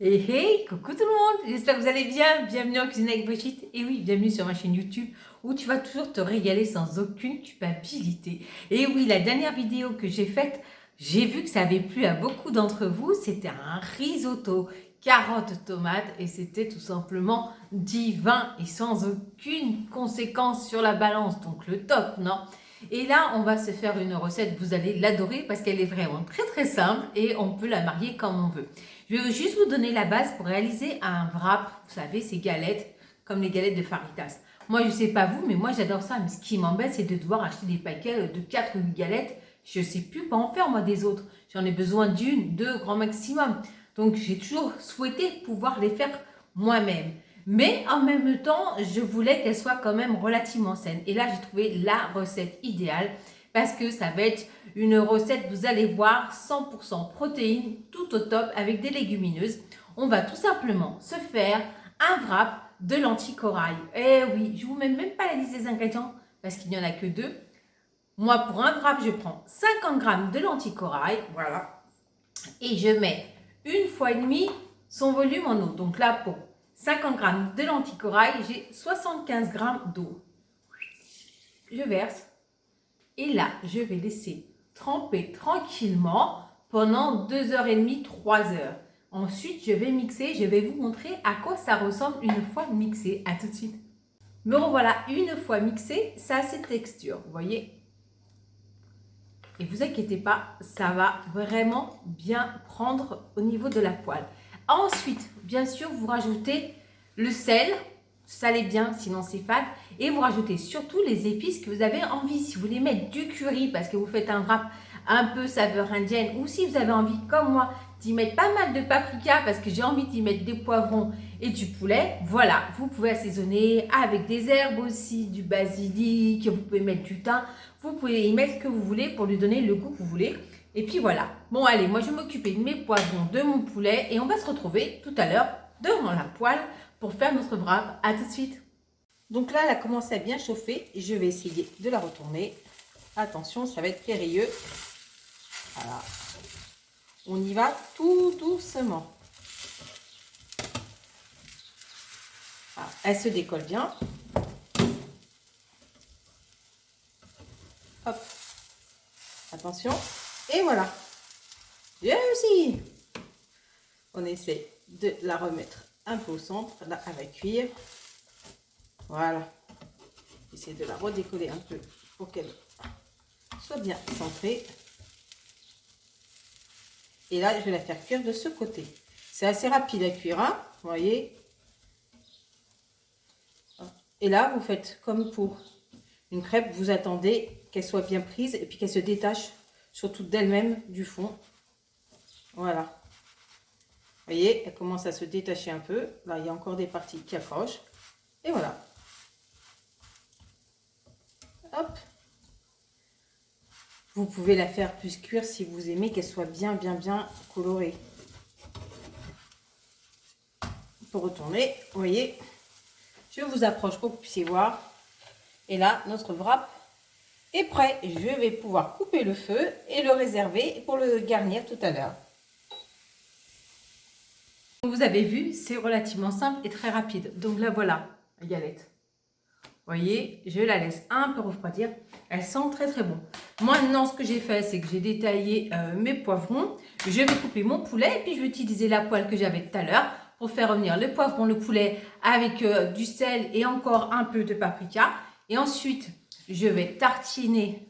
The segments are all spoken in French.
Hey, coucou tout le monde, j'espère que vous allez bien, bienvenue en cuisine avec Brigitte, et oui, bienvenue sur ma chaîne YouTube où tu vas toujours te régaler sans aucune culpabilité. Et oui, la dernière vidéo que j'ai faite, j'ai vu que ça avait plu à beaucoup d'entre vous, c'était un risotto, carottes, tomates, et c'était tout simplement divin et sans aucune conséquence sur la balance, donc le top, non? Et là, on va se faire une recette, vous allez l'adorer parce qu'elle est vraiment très simple et on peut la marier comme on veut. Je vais juste vous donner la base pour réaliser un wrap, vous savez, ces galettes, comme les galettes de Faritas. Moi, je ne sais pas vous, mais moi, j'adore ça. Mais ce qui m'embête, c'est de devoir acheter des paquets de 4 ou 8 galettes. Je ne sais plus quoi en faire, moi, des autres. J'en ai besoin d'une, deux, grand maximum. Donc, j'ai toujours souhaité pouvoir les faire moi-même. Mais en même temps, je voulais qu'elles soient quand même relativement saines. Et là, j'ai trouvé la recette idéale parce que ça va être une recette, vous allez voir, 100% protéines, tout au top, avec des légumineuses. On va tout simplement se faire un wrap de lentilles corail. Eh oui, je ne vous mets même pas la liste des ingrédients parce qu'il n'y en a que deux. Moi, pour un wrap, je prends 50 g de lentilles corail, voilà, et je mets une fois et demie son volume en eau. Donc là, pour 50 g de lentilles corail, j'ai 75 g d'eau. Je verse. Et là, je vais laisser tremper tranquillement pendant 2h30, 3h. Ensuite, je vais mixer. Je vais vous montrer à quoi ça ressemble une fois mixé. À tout de suite. Me revoilà une fois mixé. Ça a cette texture, vous voyez. Et vous inquiétez pas, ça va vraiment bien prendre au niveau de la poêle. Ensuite, bien sûr, vous rajoutez le sel. Salez bien, sinon c'est fade. Et vous rajoutez surtout les épices que vous avez envie. Si vous voulez mettre du curry parce que vous faites un wrap un peu saveur indienne, ou si vous avez envie, comme moi, d'y mettre pas mal de paprika parce que j'ai envie d'y mettre des poivrons et du poulet, voilà, vous pouvez assaisonner avec des herbes aussi, du basilic, vous pouvez mettre du thym, vous pouvez y mettre ce que vous voulez pour lui donner le goût que vous voulez. Et puis voilà. Bon, allez, moi je vais m'occuper de mes poivrons, de mon poulet et on va se retrouver tout à l'heure devant la poêle pour faire notre wrap. À tout de suite. Donc là, elle a commencé à bien chauffer. Je vais essayer de la retourner. Attention, ça va être périlleux. Voilà. On y va tout doucement. Voilà. Elle se décolle bien. Hop. Attention. Et voilà. J'ai réussi. On essaie de la remettre un peu au centre. Là, elle va cuire. Voilà. J'essaie de la redécoller un peu pour qu'elle soit bien centrée. Et là, je vais la faire cuire de ce côté. C'est assez rapide à cuire, hein, vous voyez. Et là, vous faites comme pour une crêpe. Vous attendez qu'elle soit bien prise et puis qu'elle se détache surtout d'elle-même du fond. Voilà. Vous voyez, elle commence à se détacher un peu. Là, il y a encore des parties qui accrochent. Et voilà. Hop. Vous pouvez la faire plus cuire si vous aimez qu'elle soit bien colorée. Pour retourner, vous voyez, je vous approche pour que vous puissiez voir. Et là, notre wrap est prêt. Je vais pouvoir couper le feu et le réserver pour le garnir tout à l'heure. Vous avez vu, c'est relativement simple et très rapide. Donc là, voilà, la galette. Vous voyez, je la laisse un peu refroidir. Elle sent très bon. Moi, maintenant, ce que j'ai fait, c'est que j'ai détaillé mes poivrons. Je vais couper mon poulet et puis je vais utiliser la poêle que j'avais tout à l'heure pour faire revenir le poivron, le poulet avec du sel et encore un peu de paprika. Et ensuite, je vais tartiner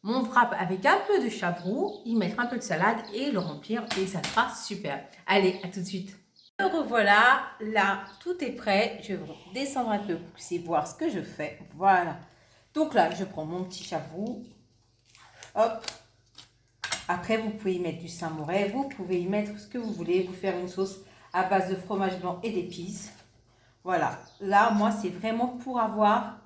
mon wrap avec un peu de chavroux, y mettre un peu de salade et le remplir et ça sera super. Allez, à tout de suite. Me revoilà, là, tout est prêt. Je vais descendre un peu pour que vous puissiez voir ce que je fais. Voilà. Donc là, je prends mon petit chavroux. Hop. Après, vous pouvez y mettre du Saint-Morel. Vous pouvez y mettre ce que vous voulez. Vous faire une sauce à base de fromage blanc et d'épices. Voilà. Là, moi, c'est vraiment pour avoir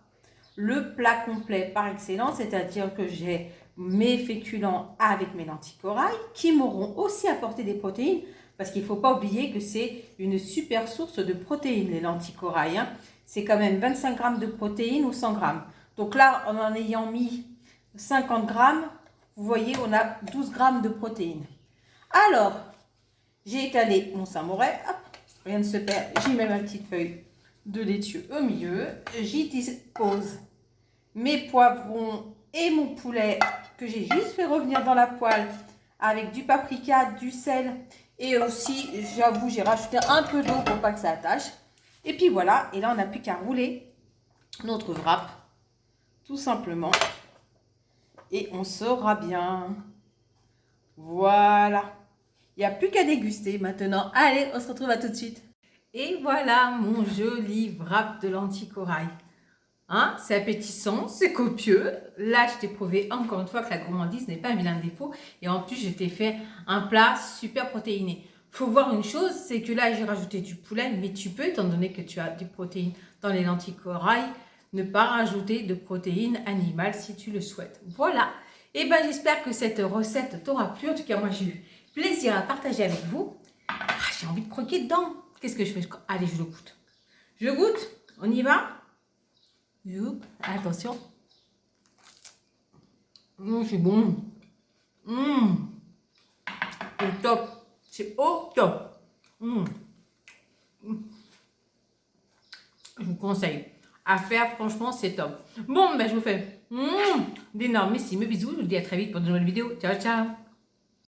le plat complet par excellence. C'est-à-dire que j'ai mes féculents avec mes lentilles corail qui m'auront aussi apporté des protéines. Parce qu'il ne faut pas oublier que c'est une super source de protéines, les lentilles corail. Hein. C'est quand même 25 g de protéines ou 100 g. Donc là, en ayant mis 50 g, vous voyez, on a 12 g de protéines. Alors, J'ai étalé mon samouraï. Hop, rien ne se perd. J'y mets ma petite feuille de laitue au milieu. J'y dispose mes poivrons et mon poulet que j'ai juste fait revenir dans la poêle avec du paprika, du sel et aussi, j'avoue, j'ai rajouté un peu d'eau pour pas que ça attache. Et puis voilà, et là on n'a plus qu'à rouler notre wrap, tout simplement. Et on saura bien. Voilà. Il n'y a plus qu'à déguster maintenant. Allez, on se retrouve à tout de suite. Et voilà mon joli wrap de lentilles corail. Hein, c'est appétissant, c'est copieux. Là, je t'ai prouvé encore une fois que la gourmandise n'est pas un vilain défaut. Et en plus, je t'ai fait un plat super protéiné. Faut voir une chose, c'est que là, j'ai rajouté du poulet, mais tu peux, étant donné que tu as des protéines dans les lentilles corail, ne pas rajouter de protéines animales si tu le souhaites. Voilà. Et ben, j'espère que cette recette t'aura plu. En tout cas, moi, j'ai eu plaisir à partager avec vous. Ah, j'ai envie de croquer dedans. Qu'est-ce que je fais? Allez, je le goûte. Je goûte. On y va? Youp. Attention. C'est bon. C'est top. C'est au top. Je vous conseille à faire. Franchement, c'est top. Bon, ben, je vous fais d'énormissimes bisous. Je vous dis à très vite pour de nouvelles vidéos. Ciao, ciao.